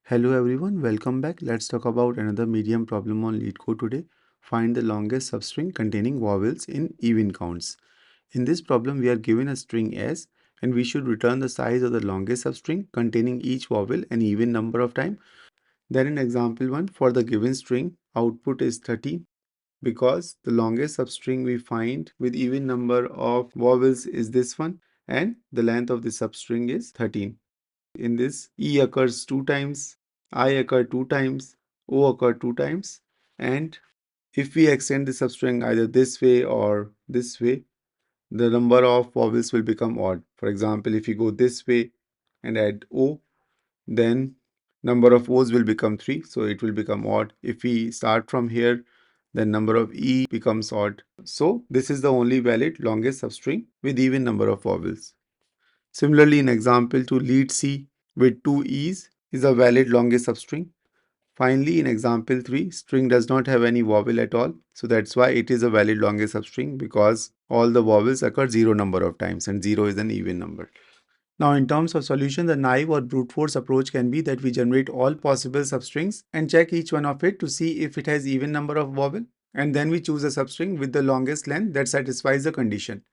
Hello everyone, welcome back. Let's talk about another medium problem on Leetcode today. Find the longest substring containing vowels in even counts. In this problem, we are given a string S and we should return the size of the longest substring containing each vowel an even number of times. Then in example 1, for the given string, output is 13 because the longest substring we find with even number of vowels is this one and the length of the substring is 13. In this, E occurs 2 times, I occur 2 times, O occur 2 times, and if we extend the substring either this way or this way, the number of vowels will become odd. For example, if you go this way and add O, then number of O's will become 3, so it will become odd. If we start from here, then number of E becomes odd. So this is the only valid longest substring with even number of vowels. Similarly, in example 2, lead C with 2 E's is a valid longest substring. Finally, in example 3, string does not have any vowel at all. So that's why it is a valid longest substring because all the vowels occur 0 number of times and 0 is an even number. Now, in terms of solution, the naive or brute force approach can be that we generate all possible substrings and check each one of it to see if it has even number of vowel, and then we choose a substring with the longest length that satisfies the condition.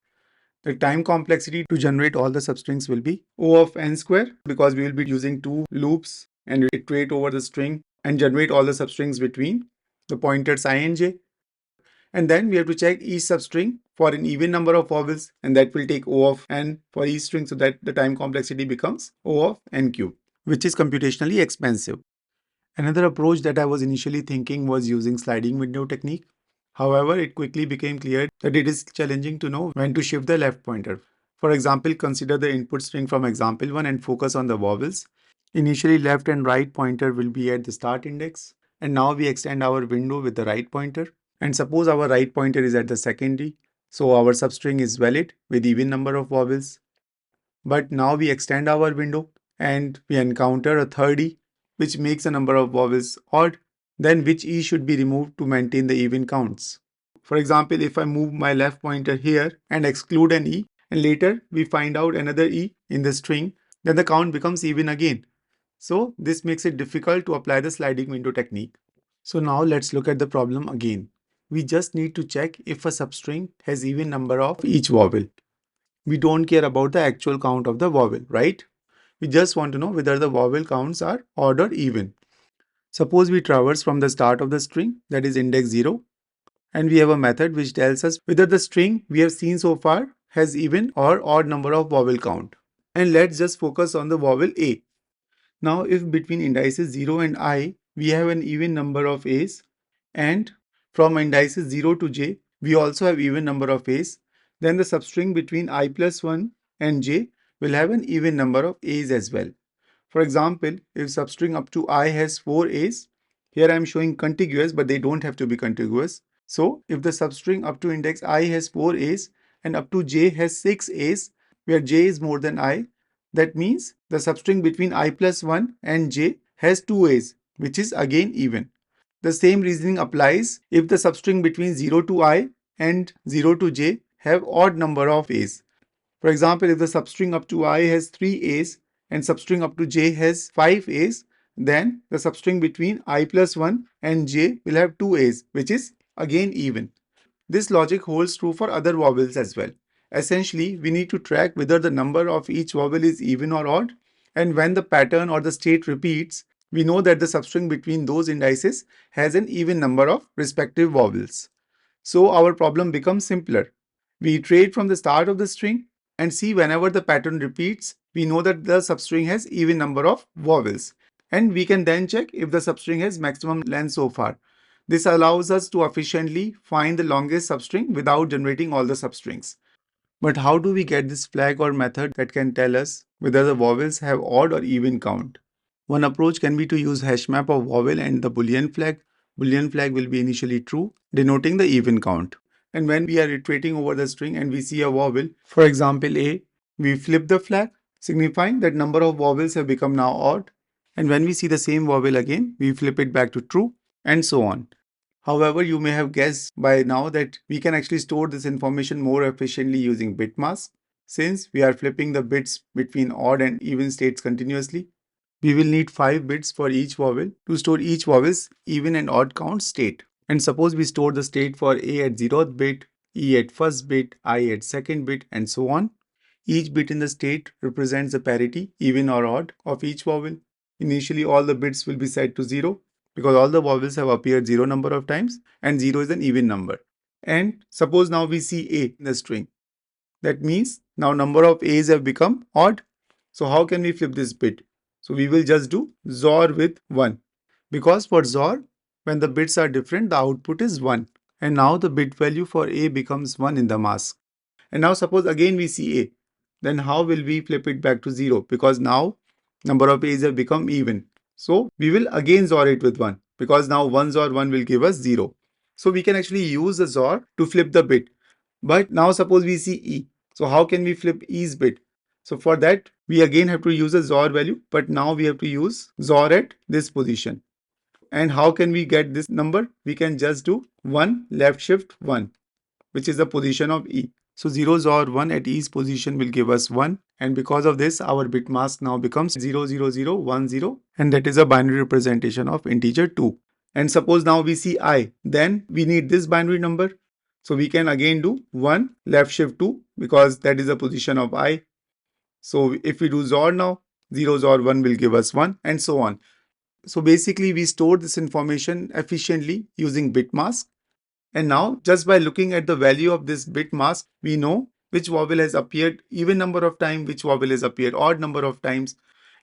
The time complexity to generate all the substrings will be O of n square because we will be using 2 loops and iterate over the string and generate all the substrings between the pointers I and j. And then we have to check each substring for an even number of vowels, and that will take O of n for each string, so that the time complexity becomes O of n cube, which is computationally expensive. Another approach that I was initially thinking was using sliding window technique. However, it quickly became clear that it is challenging to know when to shift the left pointer. For example, consider the input string from example 1 and focus on the vowels. Initially, left and right pointer will be at the start index, and now we extend our window with the right pointer. And suppose our right pointer is at the secondary, so our substring is valid with even number of vowels. But now we extend our window and we encounter a third E, which makes the number of vowels odd. Then which E should be removed to maintain the even counts? For example, if I move my left pointer here and exclude an E, and later we find out another E in the string, then the count becomes even again. So this makes it difficult to apply the sliding window technique. So now let's look at the problem again. We just need to check if a substring has even number of each vowel. We don't care about the actual count of the vowel, right? We just want to know whether the vowel counts are odd or even. Suppose we traverse from the start of the string, that is index 0, and we have a method which tells us whether the string we have seen so far has even or odd number of vowel count. And let's just focus on the vowel A. Now, if between indices 0 and I, we have an even number of A's, and from indices 0 to j, we also have even number of A's, then the substring between I plus 1 and j will have an even number of A's as well. For example, if substring up to I has 4 A's, here I am showing contiguous, but they don't have to be contiguous. So, if the substring up to index I has 4 A's and up to j has 6 A's, where j is more than I, that means the substring between I plus 1 and j has 2 A's, which is again even. The same reasoning applies if the substring between 0 to I and 0 to j have odd number of A's. For example, if the substring up to I has 3 A's and substring up to j has 5 A's, then the substring between I plus 1 and j will have 2 A's, which is again even. This logic holds true for other vowels as well. Essentially, we need to track whether the number of each vowel is even or odd, and when the pattern or the state repeats, we know that the substring between those indices has an even number of respective vowels. So our problem becomes simpler. We iterate from the start of the string and see whenever the pattern repeats, we know that the substring has even number of vowels. And we can then check if the substring has maximum length so far. This allows us to efficiently find the longest substring without generating all the substrings. But how do we get this flag or method that can tell us whether the vowels have odd or even count? One approach can be to use hashmap of vowel and the boolean flag. Boolean flag will be initially true, denoting the even count. And when we are iterating over the string and we see a vowel, for example A, we flip the flag, signifying that number of vowels have become now odd. And when we see the same vowel again, we flip it back to true, and so on. However, you may have guessed by now that we can actually store this information more efficiently using bitmask, since we are flipping the bits between odd and even states continuously. We will need 5 bits for each vowel to store each vowel's even and odd count state. And suppose we store the state for A at 0th bit, E at first bit, I at second bit, and so on. Each bit in the state represents the parity, even or odd, of each vowel. Initially, all the bits will be set to 0 because all the vowels have appeared 0 number of times and 0 is an even number. And suppose now we see A in the string. That means now number of A's have become odd. So how can we flip this bit? So we will just do XOR with 1. Because for XOR, when the bits are different, the output is 1. And now the bit value for A becomes 1 in the mask. And now suppose again we see A. Then how will we flip it back to 0? Because now number of A's have become even. So we will again XOR it with 1. Because now 1 XOR 1 will give us 0. So we can actually use the XOR to flip the bit. But now suppose we see E. So how can we flip E's bit? So for that, we again have to use a XOR value, but now we have to use XOR at this position. And how can we get this number? We can just do 1 left shift 1, which is the position of E. So 0 XOR 1 at E's position will give us 1. And because of this, our bit mask now becomes 00010, and that is a binary representation of integer 2. And suppose now we see I, then we need this binary number. So we can again do 1 left shift 2 because that is the position of I. So if we do XOR now, 0 XOR 1 will give us 1 and so on. So basically we store this information efficiently using bitmask. And now just by looking at the value of this bitmask, we know which vowel has appeared even number of times, which vowel has appeared odd number of times.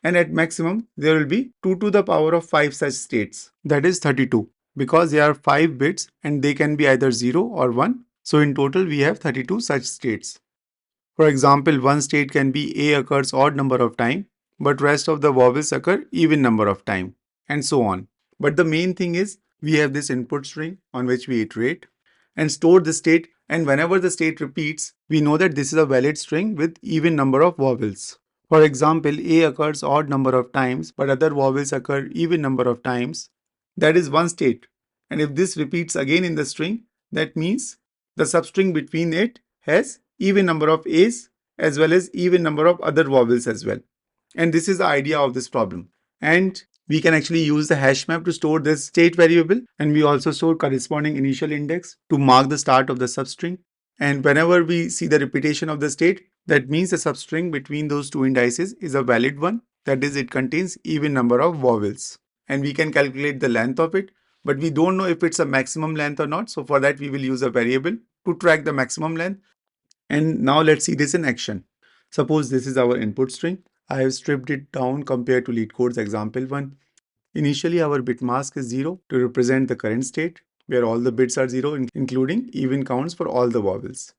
And at maximum, there will be 2 to the power of 5 such states. That is 32 because there are 5 bits and they can be either 0 or 1. So in total, we have 32 such states. For example, one state can be A occurs odd number of time, but rest of the vowels occur even number of time, and so on. But the main thing is we have this input string on which we iterate and store the state, and whenever the state repeats, we know that this is a valid string with even number of vowels. For example, A occurs odd number of times, but other vowels occur even number of times. That is one state. And if this repeats again in the string, that means the substring between it has even number of A's as well as even number of other vowels as well. And this is the idea of this problem. And we can actually use the hash map to store this state variable, and we also store corresponding initial index to mark the start of the substring. And whenever we see the repetition of the state, that means the substring between those two indices is a valid one. That is, it contains even number of vowels. And we can calculate the length of it, but we don't know if it's a maximum length or not. So for that, we will use a variable to track the maximum length. And now let's see this in action. Suppose this is our input string. I have stripped it down compared to Leetcode's example 1. Initially, our bit mask is 0 to represent the current state, where all the bits are 0, including even counts for all the vowels.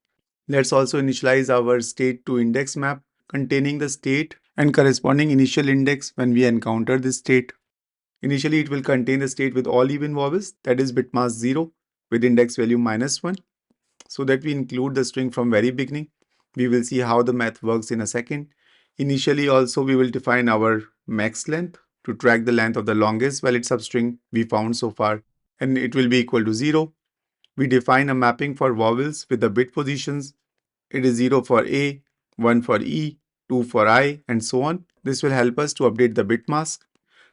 Let's also initialize our state to index map containing the state and corresponding initial index when we encounter this state. Initially, it will contain the state with all even vowels, that is bit mask 0 with index value -1, so that we include the string from very beginning. We will see how the math works in a second. Initially also we will define our max length to track the length of the longest valid substring we found so far, and it will be equal to 0. We define a mapping for vowels with the bit positions. It is 0 for A, 1 for E, 2 for I, and so on. This will help us to update the bit mask.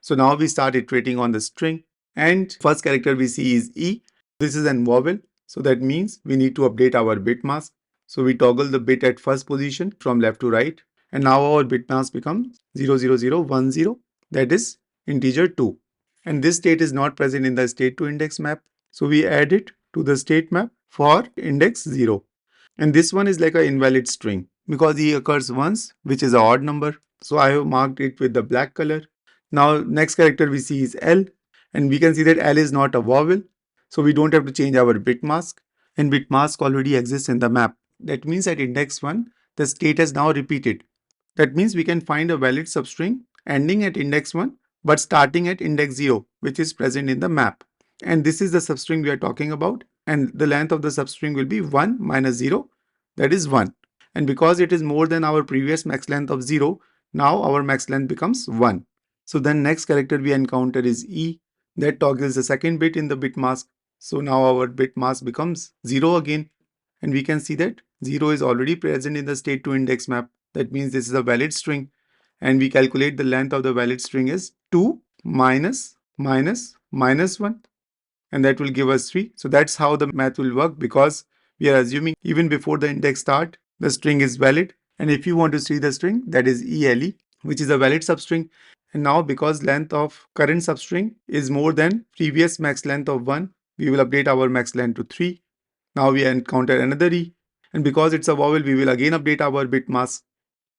So now we start iterating on the string, and first character we see is E. This is an vowel, so that means we need to update our bit mask. So we toggle the bit at first position from left to right, and now our bit mask becomes 00010, that is integer 2. And this state is not present in the state to index map, so we add it to the state map for index 0. And this one is like an invalid string because E occurs once, which is an odd number. So I have marked it with the black color. Now next character we see is L, and we can see that L is not a vowel. So we don't have to change our bit mask, and bit mask already exists in the map. That means at index 1, the state has now repeated. That means we can find a valid substring ending at index 1 but starting at index 0, which is present in the map. And this is the substring we are talking about, and the length of the substring will be 1 minus 0, that is 1. And because it is more than our previous max length of 0, now our max length becomes 1. So then next character we encounter is E, that toggles the second bit in the bit mask. So now our bit mask becomes 0 again, and we can see that 0 is already present in the state to index map. That means this is a valid string. and we calculate the length of the valid string is 2 minus minus minus 1, and that will give us 3. So that's how the math will work, because we are assuming even before the index start, the string is valid. And if you want to see the string, that is ELE, which is a valid substring. And now because length of current substring is more than previous max length of 1, we will update our max length to 3. Now we encounter another E. And because it's a vowel, we will again update our bit mask.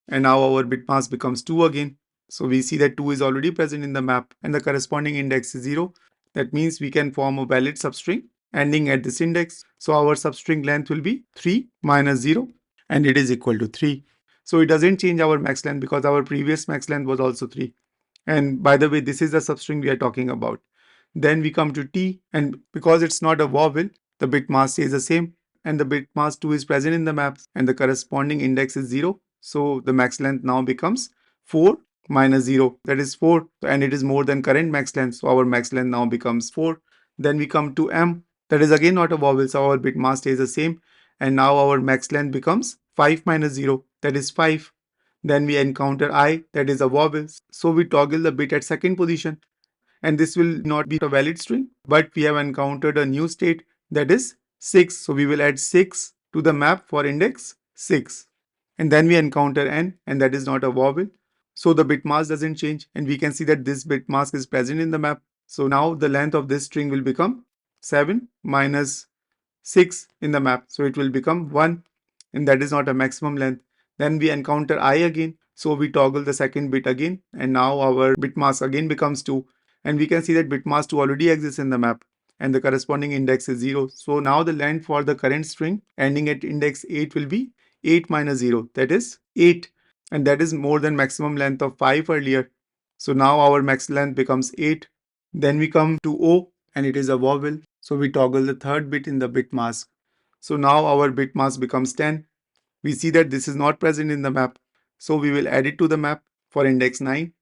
And now our bit mask becomes 2 again. So we see that 2 is already present in the map and the corresponding index is 0. That means we can form a valid substring ending at this index. So our substring length will be 3 minus 0, and it is equal to 3. So it doesn't change our max length because our previous max length was also 3. And by the way, this is the substring we are talking about. Then we come to T, and because it's not a vowel, the bit mask stays the same, and the bit mask 2 is present in the map and the corresponding index is 0. So the max length now becomes 4 minus 0, that is 4, and it is more than current max length, so our max length now becomes 4. Then we come to M, that is again not a vowel, so our bit mask stays the same, and now our max length becomes 5 minus 0, that is 5. Then we encounter I, that is a vowel, so we toggle the bit at second position, and this will not be a valid string, but we have encountered a new state, that is 6. So we will add 6 to the map for index 6. And then we encounter N, and that is not a vowel. So the bit mask doesn't change, and we can see that this bit mask is present in the map. So now the length of this string will become 7 minus 6 in the map. So it will become 1, and that is not a maximum length. Then we encounter I again. So we toggle the second bit again, and now our bit mask again becomes 2. And we can see that bit mask 2 already exists in the map, and the corresponding index is 0. So now the length for the current string ending at index 8 will be 8 minus 0, that is 8. And that is more than maximum length of 5 earlier. So now our max length becomes 8. Then we come to O, and it is a vowel. So we toggle the third bit in the bit mask. So now our bit mask becomes 10. We see that this is not present in the map. So we will add it to the map for index 9.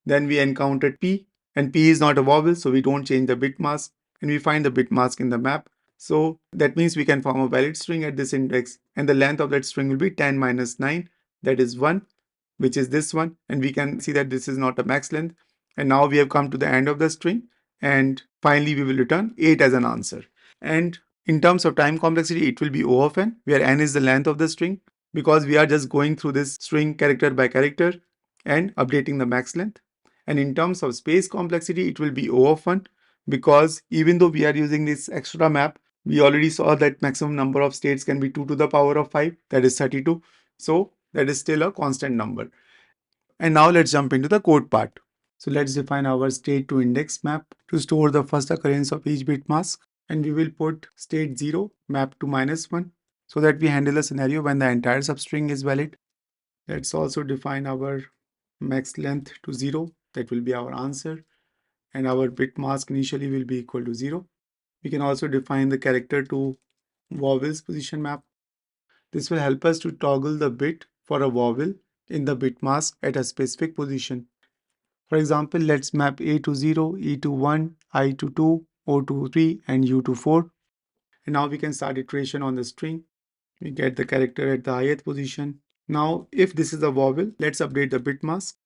Then we encountered P, and P is not a vowel, so we don't change the bit mask, and we find the bit mask in the map. So that means we can form a valid string at this index, and the length of that string will be 10 minus 9, that is 1, which is this one, and we can see that this is not a max length. And now we have come to the end of the string, and finally we will return 8 as an answer. And in terms of time complexity, it will be O of n, where n is the length of the string, because we are just going through this string character by character and updating the max length. And in terms of space complexity, it will be O of 1, because even though we are using this extra map, we already saw that maximum number of states can be 2 to the power of 5, that is 32. So that is still a constant number. And now let's jump into the code part. So let's define our state to index map to store the first occurrence of each bit mask. And we will put state 0 map to -1, so that we handle a scenario when the entire substring is valid. Let's also define our max length to 0. That will be our answer. And our bit mask initially will be equal to 0. We can also define the character to vowels position map. This will help us to toggle the bit for a vowel in the bit mask at a specific position. For example, let's map A to 0, E to 1, I to 2, O to 3, and U to 4. And now we can start iteration on the string. We get the character at the ith position. Now, if this is a vowel, let's update the bit mask.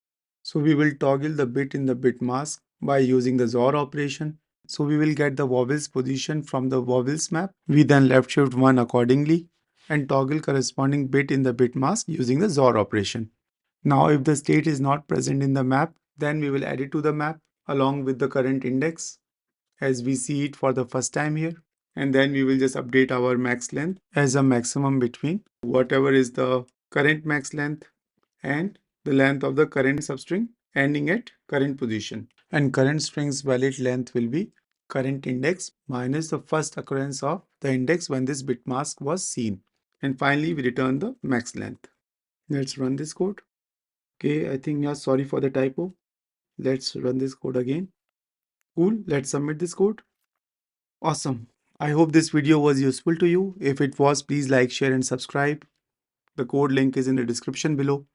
So we will toggle the bit in the bit mask by using the XOR operation. So we will get the vowels position from the vowels map. We then left shift 1 accordingly and toggle corresponding bit in the bit mask using the XOR operation. Now if the state is not present in the map, then we will add it to the map along with the current index as we see it for the first time here. And then we will just update our max length as a maximum between whatever is the current max length and the length of the current substring ending at current position. And current string's valid length will be current index minus the first occurrence of the index when this bit mask was seen. And finally, we return the max length. Let's run this code. Okay, I think, yeah, sorry for the typo. Let's run this code again. Cool, let's submit this code. Awesome. I hope this video was useful to you. If it was, please like, share, and subscribe. The code link is in the description below.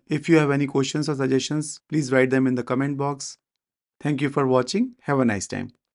If you have any questions or suggestions, please write them in the comment box. Thank you for watching. Have a nice time.